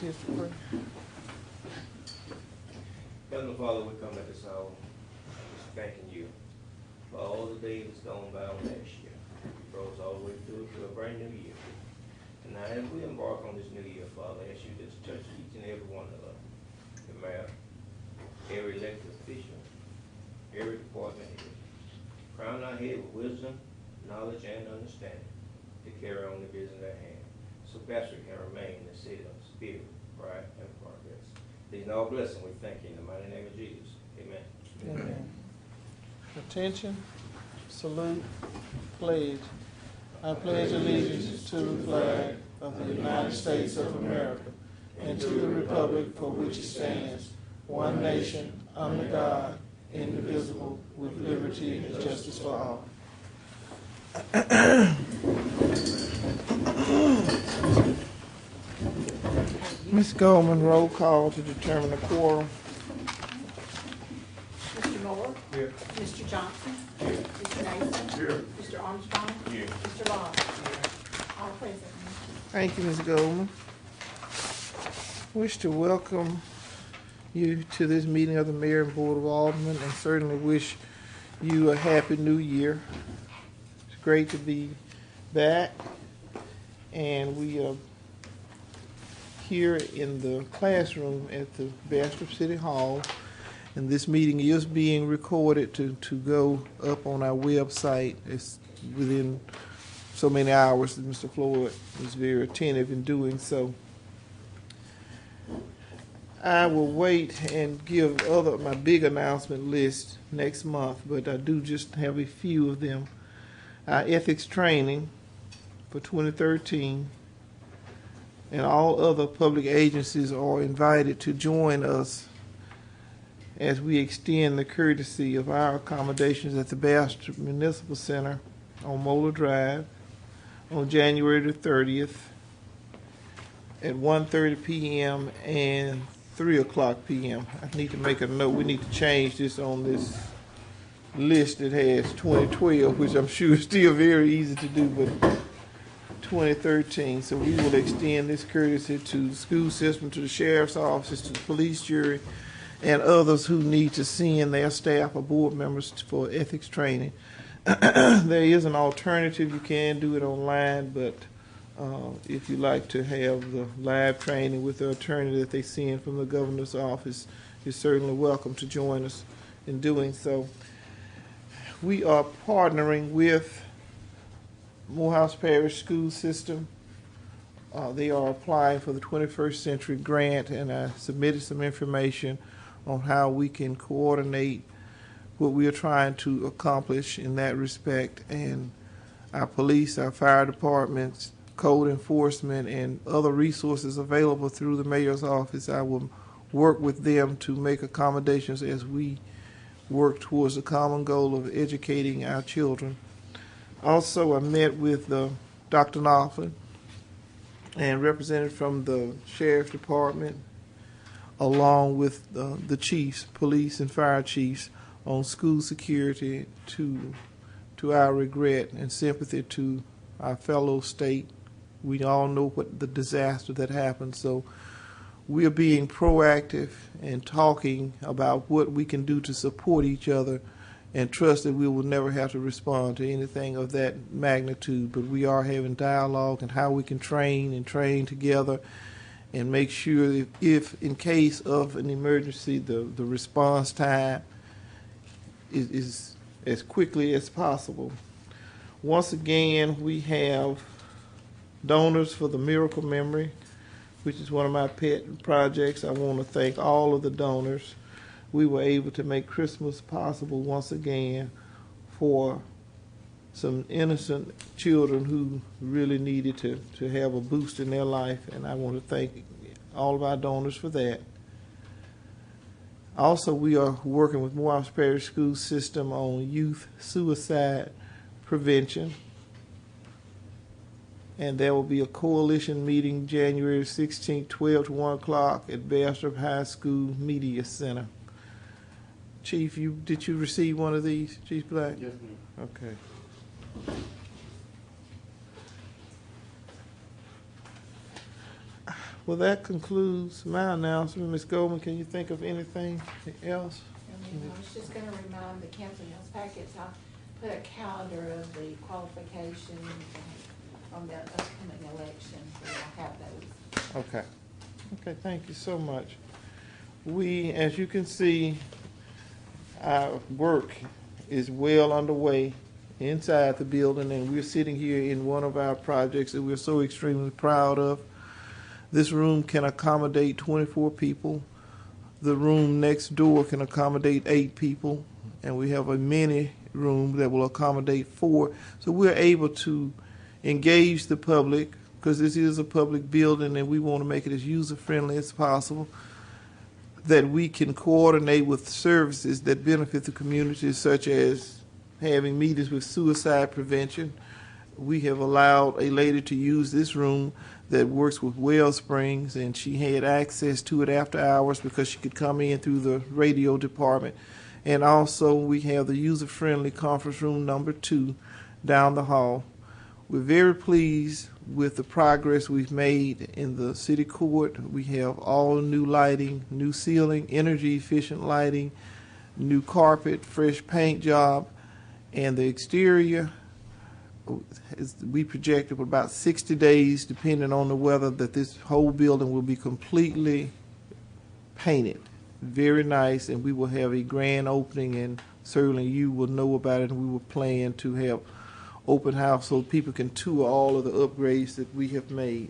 Heavenly Father, we come at this hour just thanking you for all the days that's gone by on last year. You brought us all the way through to a brand new year. And now as we embark on this new year, Father, I ask you to just touch each and every one of us, the mayor, every elected official, every department head. Crown our head with wisdom, knowledge, and understanding to carry on the business at hand. So Bastrop can remain the city of spirit, pride, and progress. These are all blessings. We thank you in the mighty name of Jesus. Amen. Amen. Attention, salute, pledge. I pledge allegiance to the flag of the United States of America and to the republic for which it stands, one nation, under God, indivisible, with liberty and justice for all. Ms. Goldman, roll call to determine the quorum. Mr. Moore? Here. Mr. Johnson? Here. Mr. Nason? Here. Mr. Armstrong? Here. Mr. Lott? All present. Thank you, Ms. Goldman. Wish to welcome you to this meeting of the Mayor and Board of Aldermen, and certainly wish you a happy new year. It's great to be back, and we are here in the classroom at the Bastrop City Hall, and this meeting is being recorded to go up on our website. It's within so many hours that Mr. Floyd was very attentive in doing so. I will wait and give my big announcement list next month, but I do just have a few of them. Our ethics training for 2013, and all other public agencies are invited to join us as we extend the courtesy of our accommodations at the Bastrop Municipal Center on Moeller Drive on January the 30th at 1:30 p.m. and 3 o'clock p.m. I need to make a note. We need to change this on this list that has 2012, which I'm sure is still very easy to do, but 2013. So we will extend this courtesy to the school system, to the sheriff's office, to the police jury, and others who need to send their staff or board members for ethics training. There is an alternative. You can do it online, but if you like to have the live training with the attorney that they send from the governor's office, you're certainly welcome to join us in doing so. We are partnering with Morehouse Parish School System. They are applying for the 21st Century Grant, and I submitted some information on how we can coordinate what we are trying to accomplish in that respect. And our police, our fire departments, code enforcement, and other resources available through the mayor's office, I will work with them to make accommodations as we work towards the common goal of educating our children. Also, I met with Dr. Knopfler and representative from the Sheriff's Department, along with the chiefs, police and fire chiefs, on school security, to our regret and sympathy to our fellow state. We all know what the disaster that happened, so we are being proactive and talking about what we can do to support each other, and trust that we will never have to respond to anything of that magnitude. But we are having dialogue and how we can train together and make sure if in case of an emergency, the response time is as quickly as possible. Once again, we have donors for the Miracle Memory, which is one of my pet projects. I want to thank all of the donors. We were able to make Christmas possible once again for some innocent children who really needed to have a boost in their life, and I want to thank all of our donors for that. Also, we are working with Morehouse Parish School System on youth suicide prevention, and there will be a coalition meeting January 16th, 12 to 1 o'clock at Bastrop High School Media Center. Chief, did you receive one of these, Chief Black? Yes, ma'am. Okay. Well, that concludes my announcement. Ms. Goldman, can you think of anything else? I was just gonna remind the council in those packets, I put a calendar of the qualifications on the upcoming election, so I'll have those. Okay. Okay, thank you so much. We, as you can see, our work is well underway inside the building, and we're sitting here in one of our projects that we're so extremely proud of. This room can accommodate 24 people. The room next door can accommodate 8 people, and we have a mini room that will accommodate 4. So we're able to engage the public, because this is a public building and we want to make it as user-friendly as possible, that we can coordinate with services that benefit the community, such as having meetings with suicide prevention. We have allowed a lady to use this room that works with Wellsprings, and she had access to it after hours because she could come in through the radio department. And also we have the user-friendly conference room number 2 down the hall. We're very pleased with the progress we've made in the city court. We have all new lighting, new ceiling, energy efficient lighting, new carpet, fresh paint job, and the exterior, we projected for about 60 days, depending on the weather, that this whole building will be completely painted. Very nice, and we will have a grand opening, and certainly you will know about it, and we will plan to have open house so people can tour all of the upgrades that we have made.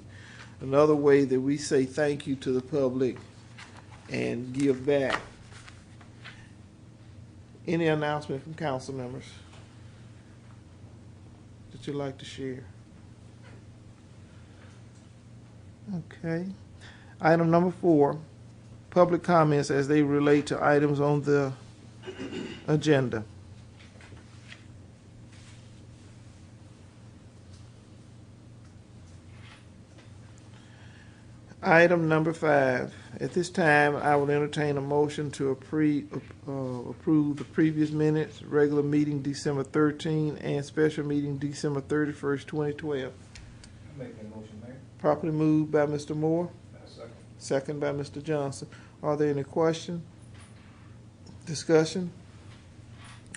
Another way that we say thank you to the public and give back. Any announcement from council members that you'd like to share? Okay. Item number 4, public comments as they relate to items on the agenda. Item number 5. At this time, I will entertain a motion to approve the previous minutes, regular meeting December 13 and special meeting December 31st, 2012. I make that motion, Mayor. Properly moved by Mr. Moore, Second. second by Mr. Johnson. Are there any questions? Discussion?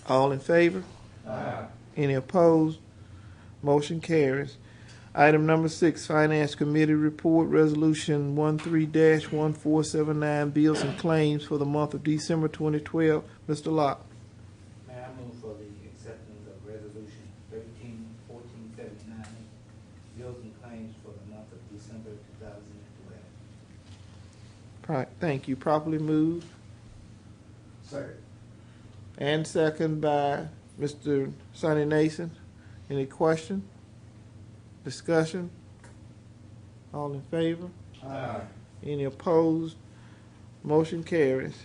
All in favor? Aye. Any opposed? Motion carries. Item number 6, Finance Committee Report, Resolution 13-1479, Bills and Claims for the month of December 2012. Mr. Locke. May I move for the acceptance of Resolution 13-1479, bills and claims for the month of December 2012. Right, thank you. Properly moved Second. and second by Mr. Sonny Nason. Any question? Discussion? All in favor? Aye. Any opposed? Motion carries.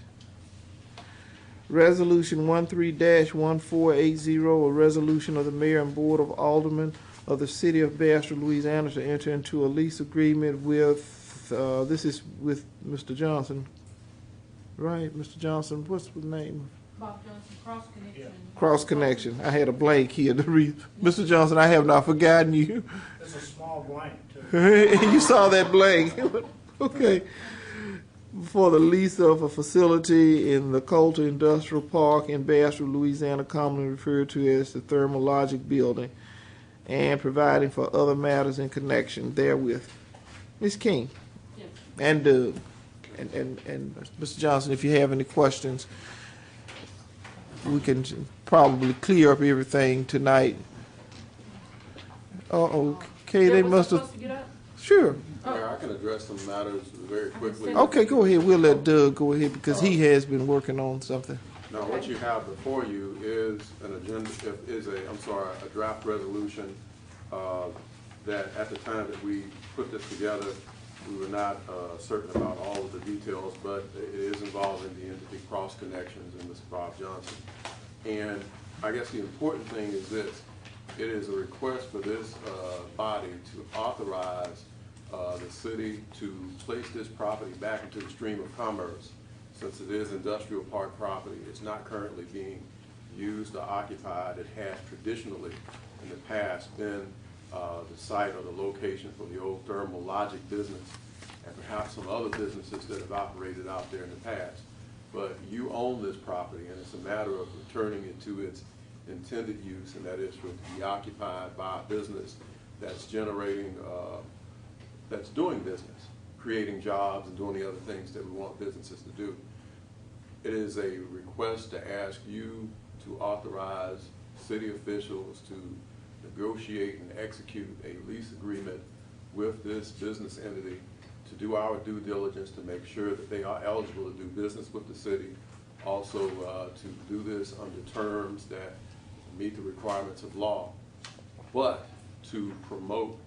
Resolution 13-1480, a resolution of the Mayor and Board of Aldermen of the City of Bastrop, Louisiana, to enter into a lease agreement with, this is with Mr. Johnson. Right, Mr. Johnson, what's the name? Bob Johnson, Cross Connection. Cross Connection. I had a blank here to read. Mr. Johnson, I have not forgotten you. It's a small blank, too. You saw that blank. Okay. For the lease of a facility in the Coulter Industrial Park in Bastrop, Louisiana, commonly referred to as the Thermologic Building, and providing for other matters in connection therewith. Ms. King. Yes. And Doug. And Mr. Johnson, if you have any questions, we can probably clear up everything tonight. Okay, they must have. Sure. Mayor, I can address some matters very quickly. Okay, go ahead. We'll let Doug go ahead because he has been working on something. Now, what you have before you is an agenda, a draft resolution that at the time that we put this together, we were not certain about all of the details, but it is involving the entity Cross Connections and Mr. Bob Johnson. And I guess the important thing is this. It is a request for this body to authorize the city to place this property back into the stream of commerce. Since it is industrial park property, it's not currently being used or occupied. It has traditionally in the past been the site or the location for the old Thermologic business. and perhaps some other businesses that have operated out there in the past. But you own this property, and it's a matter of returning it to its intended use, and that is for it to be occupied by a business that's generating, that's doing business, creating jobs and doing the other things that we want businesses to do. It is a request to ask you to authorize city officials to negotiate and execute a lease agreement with this business entity to do our due diligence to make sure that they are eligible to do business with the city, also to do this under terms that meet the requirements of law, but to promote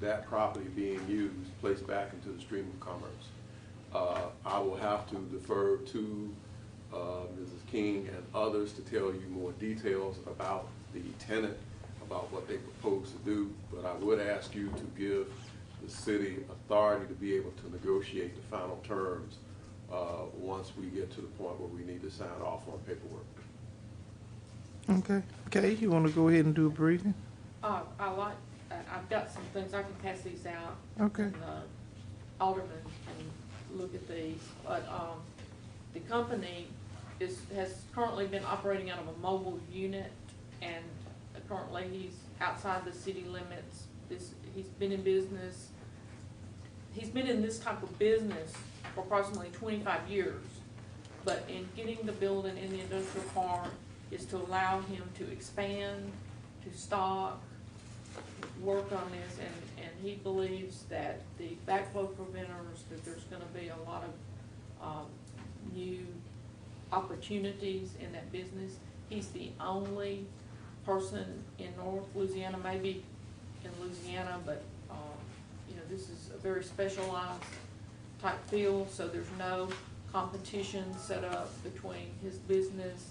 that property being used, placed back into the stream of commerce. I will have to defer to Mrs. King and others to tell you more details about the tenant, about what they propose to do, but I would ask you to give the city authority to be able to negotiate the final terms once we get to the point where we need to sign off on paperwork. Okay. Kay, you want to go ahead and do a briefing? I've got some things, I can pass these out. Okay. And, Alderman can look at these, but, the company has currently been operating out of a mobile unit, and currently he's outside the city limits. He's been in business, he's been in this type of business for approximately 25 years, but in getting the building in the industrial park is to allow him to expand, to stock, work on this, and he believes that the backflow preventers, that there's gonna be a lot of new opportunities in that business. He's the only person in North Louisiana, maybe in Louisiana, but you know, this is a very specialized type field, so there's no competition set up between his business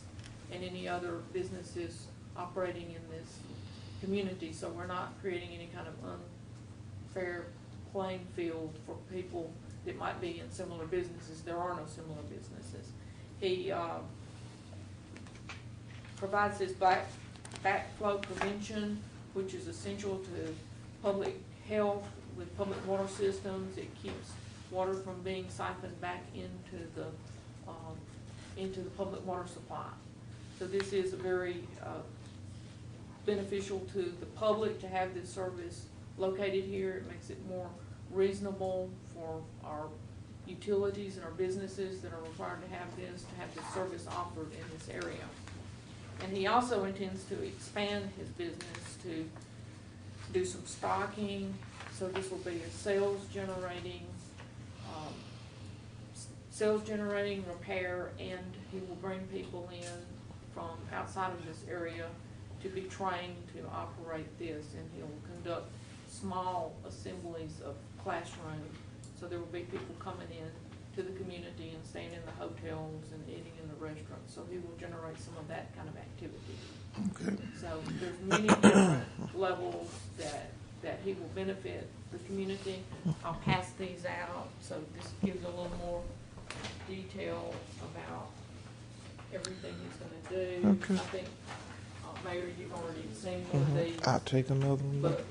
and any other businesses operating in this community. So we're not creating any kind of unfair playing field for people that might be in similar businesses. There are no similar businesses. He provides this backflow prevention, which is essential to public health with public water systems. It keeps water from being siphoned back into the public water supply. So this is a very beneficial to the public to have this service located here. It makes it more reasonable for our utilities and our businesses that are required to have this service offered in this area. And he also intends to expand his business to do some stocking, so this will be a sales generating repair, and he will bring people in from outside of this area to be trained to operate this, and he'll conduct small assemblies of classrooms. So there will be people coming in to the community and staying in the hotels and eating in the restaurants. So he will generate some of that kind of activity. Okay. So there's many different levels that he will benefit the community. I'll pass these out, so this gives a little more detail about everything he's gonna do. Okay. I think, Mayor, you've already seen one of these. I'll take another one. But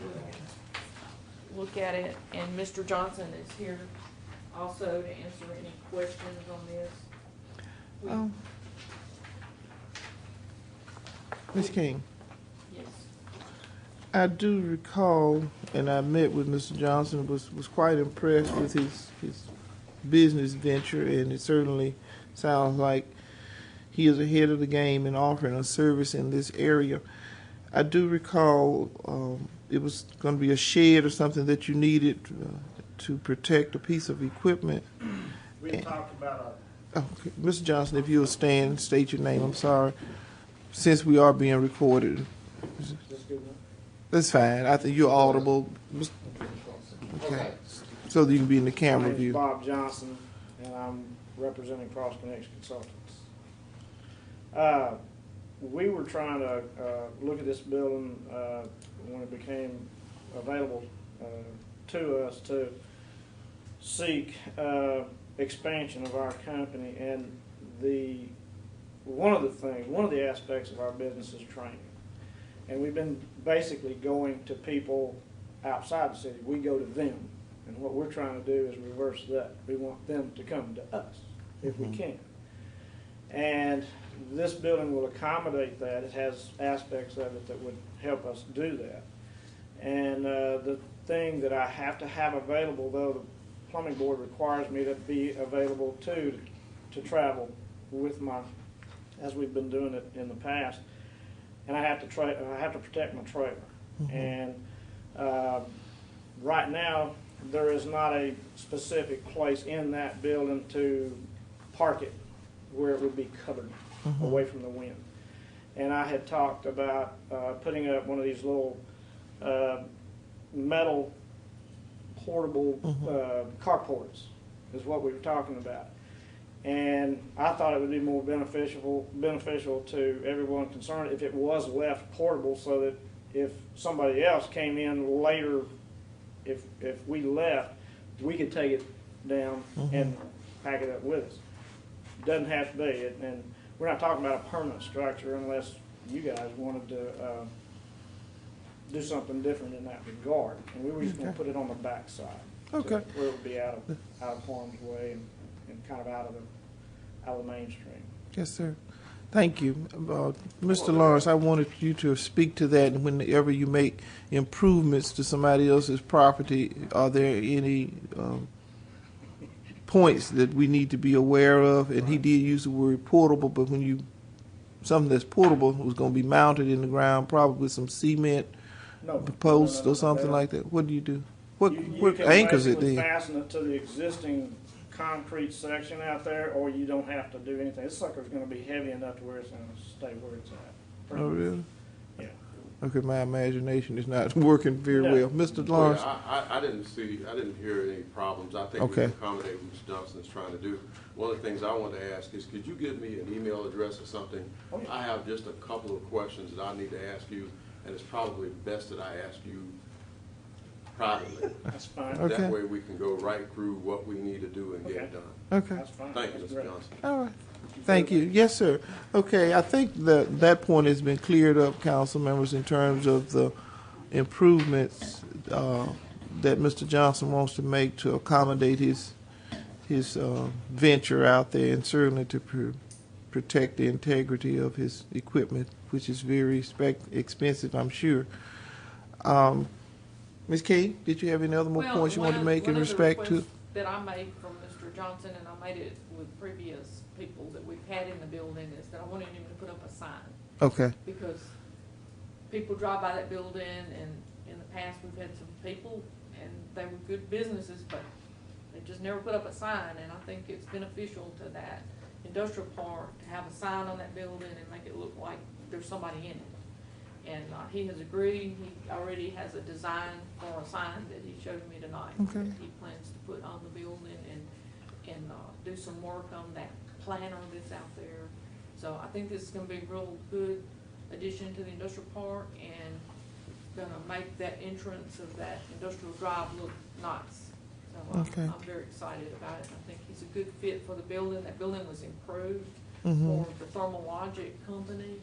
we'll look at it, and Mr. Johnson is here also to answer any questions on this. Ms. King, Yes. I do recall, and I met with Mr. Johnson, was quite impressed with his business venture, and it certainly sounds like he is ahead of the game in offering a service in this area. I do recall it was going to be a shed or something that you needed to protect a piece of equipment. We talked about Okay. Mr. Johnson, if you'll stand, state your name, I'm sorry, since we are being recorded. this good one. That's fine. I think you're audible. Okay. So that you can be in the camera My name's view. Bob Johnson, and I'm representing Cross Connection Consultants. We were trying to look at this building when it became available to us to seek expansion of our company, and one of the aspects of our business is training. And we've been basically going to people outside the city. We go to them And what we're trying to do is reverse that. We want them to come to us if we can. And this building will accommodate that. It has aspects of it that would help us do that. And the thing that I have to have available, though, the plumbing board requires me to be available too, to travel with my, as we've been doing it in the past. And I have to protect my trailer. And right now, there is not a specific place in that building to park it where it would be covered away from the wind. And I had talked about putting up one of these little metal portable carports is what we were talking about. And I thought it would be more beneficial to everyone concerned if it was left portable, so that if somebody else came in later, if we left, we could take it down and pack it up with us. Doesn't have to be, and we're not talking about a permanent structure unless you guys wanted to do something different in that regard. And we were just going to put it on the back side, Okay. where it would be out of harm's way and kind of out of the mainstream. Yes, sir. Thank you. Mr. Lawrence, I wanted you to speak to that, and whenever you make improvements to somebody else's property, are there any points that we need to be aware of? And he did use the word portable, but when something that's portable was going to be mounted in the ground, probably with some cement posts or something like that. What do you do? What anchors it then? You can fasten it to the existing concrete section out there, or you don't have to do anything. This sucker's going to be heavy enough to where it's going to stay where it's at. Oh, really? Yeah. Okay, my imagination is not working very well. Mr. Lawrence? I didn't hear any problems. I think we can accommodate what Mr. Johnson is trying to do. One of the things I want to ask is, could you give me an email address or something? Oh, yeah. I have just a couple of questions that I need to ask you, and it's probably best that I ask you privately. That's fine. Okay. That way we can go right through what we need to do and get it done. Okay. That's fine. Thank you, That's Mr. great. Johnson. All right. Thank you. Yes, sir. Okay, I think that point has been cleared up, council members, in terms of the improvements that Mr. Johnson wants to make to accommodate his venture out there, and certainly to protect the integrity of his equipment, which is very expensive, I'm sure. Ms. Kay, did you have any other more points you wanted to make in respect to? That I made from Mr. Johnson, and I made it with previous people that we've had in the building, is that I wanted him to put up a sign. Okay. Because people drive by that building, and in the past we've had some people, and they were good businesses, but they just never put up a sign, and I think it's beneficial to that industrial park to have a sign on that building and make it look like there's somebody in it. And he has agreed. He already has a design for a sign that he showed me tonight. Okay. That he plans to put on the building and do some work on that planner that's out there. So I think this is going to be a real good addition to the industrial park, and going to make that entrance of that industrial drive look nice. So Okay. I'm very excited about it. I think he's a good fit for the building. That building was improved Mhm. for the Thermal Logic company.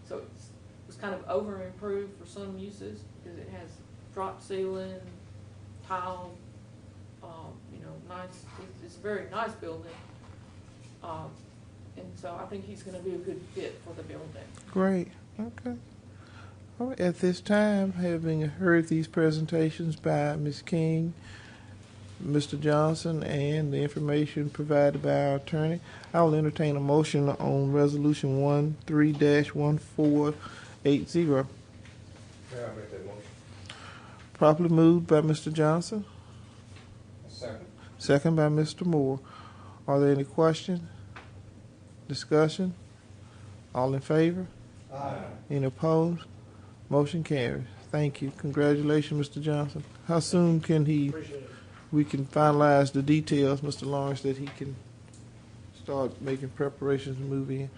So it was kind of over improved for some uses because it has drop ceiling, tile, nice. It's a very nice building. And so I think he's going to be a good fit for the building. Great. Okay. All right. At this time, having heard these presentations by Ms. King, Mr. Johnson, and the information provided by our attorney, I will entertain a motion on Resolution 13-1480. Yeah, I make that motion. Properly moved by Mr. Johnson, Second. second by Mr. Moore. Are there any questions? Discussion? All in favor? Aye. Any opposed? Motion carries. Thank you. Congratulations, Mr. Johnson. How soon can Appreciate it. we can finalize the details, Mr. Lawrence, that he can start making preparations to move in?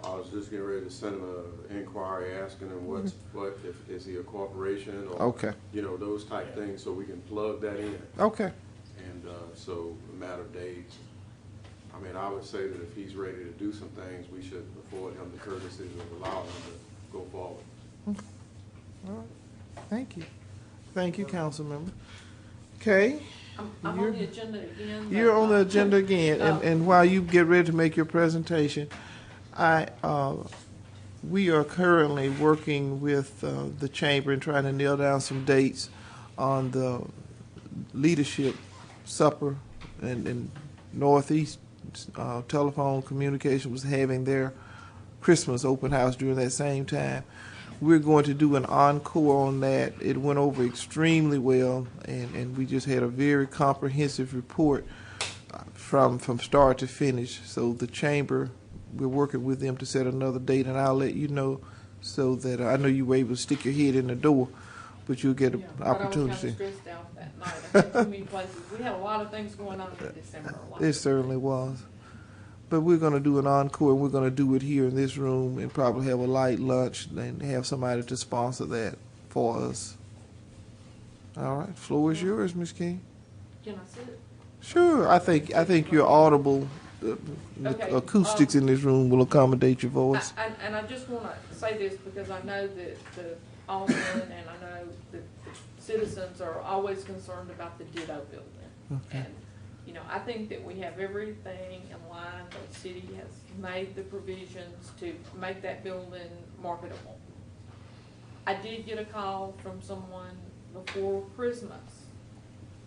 I was just getting ready to send him an inquiry asking him what, if is he a corporation or, Okay. Those type things, so we can plug that in. Okay. And so, a matter of days. I mean, I would say that if he's ready to do some things, we should afford him the courtesy of allowing him to go forward. All right. Thank you. Thank you, council member. Okay, I'm on the agenda again. but, you're on the agenda again, no. and while you get ready to make your presentation, we are currently working with the chamber and trying to nail down some dates on the leadership supper and Northeast Telephone Communication was having their Christmas open house during that same time. We're going to do an encore on that. It went over extremely well, and we just had a very comprehensive report from start to finish. So the chamber, we're working with them to set another date, and I'll let you know so that I know you were able to stick your head in the door, but you'll get an opportunity. But I was kind of stressed out that night. I had too many places. We had a lot of things going on in December. It certainly was. But we're going to do an encore, and we're going to do it here in this room and probably have a light lunch and have somebody to sponsor that for us. All right, floor is yours, Ms. King. Can I sit? Sure, I think your audible Okay, acoustics in this room will accommodate your voice. And I just want to say this because I know that the alderman and I know that the citizens are always concerned about the Ditto building. Okay. And, you know, I think that we have everything in line. The city has made the provisions to make that building marketable. I did get a call from someone before Christmas.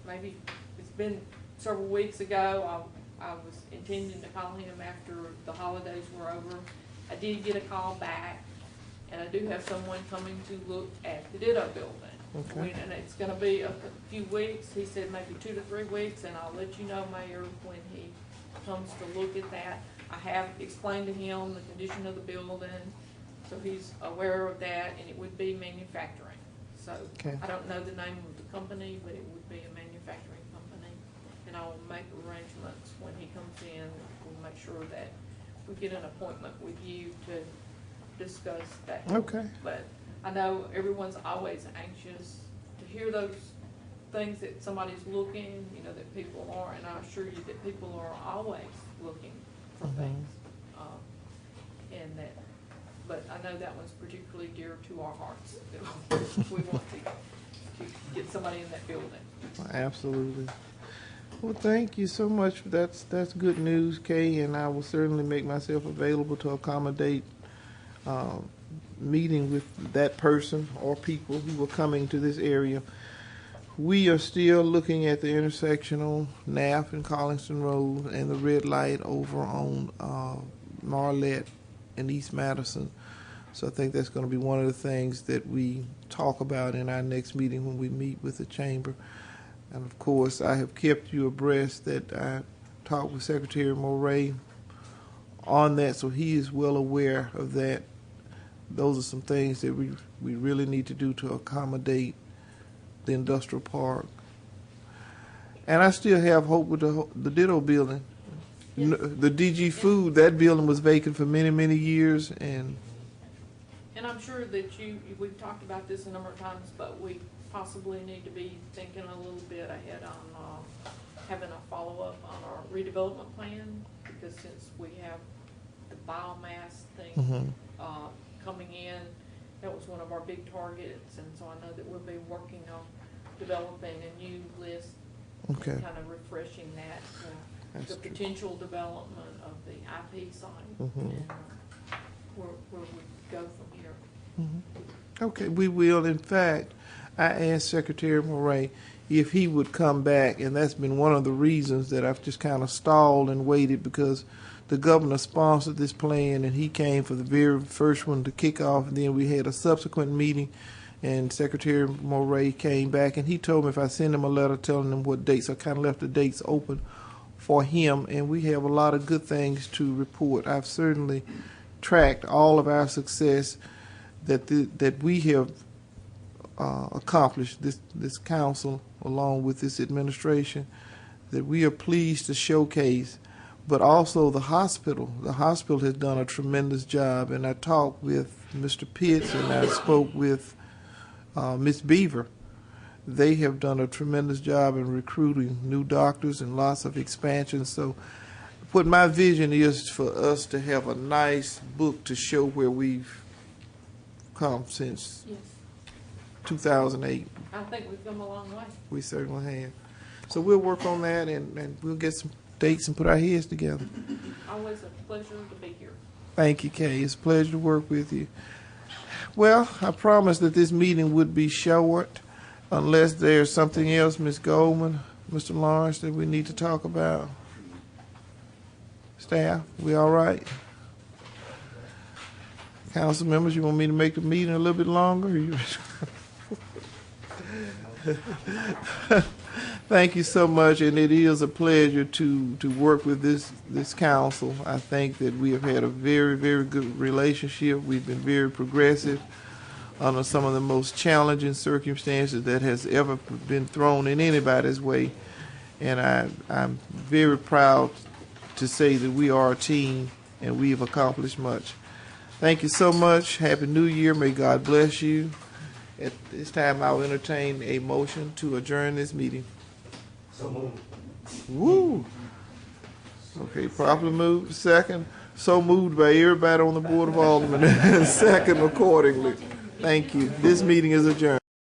Maybe it's been several weeks ago. I was intending to call him after the holidays were over. I did get a call back, and I do have someone coming to look at the Ditto building. Okay. And it's gonna be a few weeks. He said maybe 2 to 3 weeks, and I'll let you know, Mayor, when he comes to look at that. I have explained to him the condition of the building, so he's aware of that, and it would be manufacturing. So Okay. I don't know the name of the company, but it would be a manufacturing company. And I will make arrangements when he comes in. We'll make sure that we get an appointment with you to discuss that. Okay. But I know everyone's always anxious to hear those things that somebody's looking, you know, that people are, and I assure you that people are always looking for things. And that, but I know that one's particularly dear to our hearts. We want to get somebody in that building. Absolutely. Well, thank you so much. That's good news, Kay, and I will certainly make myself available to accommodate meeting with that person or people who are coming to this area. We are still looking at the intersection on Knapp and Collingston Road and the red light over on Marlette and East Madison. So I think that's going to be one of the things that we talk about in our next meeting when we meet with the chamber. And of course, I have kept you abreast that I talked with Secretary Moray on that, so he is well aware of that. Those are some things that we really need to do to accommodate the industrial park. And I still have hope with the Ditto building. Yes. The DG Food, that building was vacant for many, many years, and I'm sure that we've talked about this a number of times, but we possibly need to be thinking a little bit ahead on having a follow-up on our redevelopment plan, because since we have the biomass thing coming in, that was one of our big targets, and so I know that we'll be working on developing a new list, okay. kind of refreshing that, That's the true. potential development of the IP site, and where we go from here. Okay, we will. In fact, I asked Secretary Moray if he would come back, and that's been one of the reasons that I've just kind of stalled and waited, because the governor sponsored this plan, and he came for the very first one to kick off, and then we had a subsequent meeting, and Secretary Moray came back, and he told me if I send him a letter telling him what dates, I kind of left the dates open for him, and we have a lot of good things to report. I've certainly tracked all of our success that we have accomplished, this council along with this administration, that we are pleased to showcase. But also the hospital has done a tremendous job, and I talked with Mr. Pitts and I spoke with Ms. Beaver. They have done a tremendous job in recruiting new doctors and lots of expansion. So what my vision is for us to have a nice book to show where we've come since Yes, 2008. I think we've come a long way. We certainly have. So we'll work on that and we'll get some dates and put our heads together. Always a pleasure to be here. Thank you, Kay. It's a pleasure to work with you. Well, I promised that this meeting would be short unless there's something else, Ms. Goldman, Mr. Lawrence, that we need to talk about. Staff, we all right? Council members, you want me to make the meeting a little bit longer? Thank you so much, and it is a pleasure to work with this council. I think that we have had a very, very good relationship. We've been very progressive under some of the most challenging circumstances that has ever been thrown in anybody's way. And I'm very proud to say that we are a team and we've accomplished much. Thank you so much. Happy New Year. May God bless you. At this time, I'll entertain a motion to adjourn this meeting. So moved. Woo! Okay, properly moved. Second. So moved by everybody on the Board of Aldermen. Second accordingly. Thank you. This meeting is adjourned.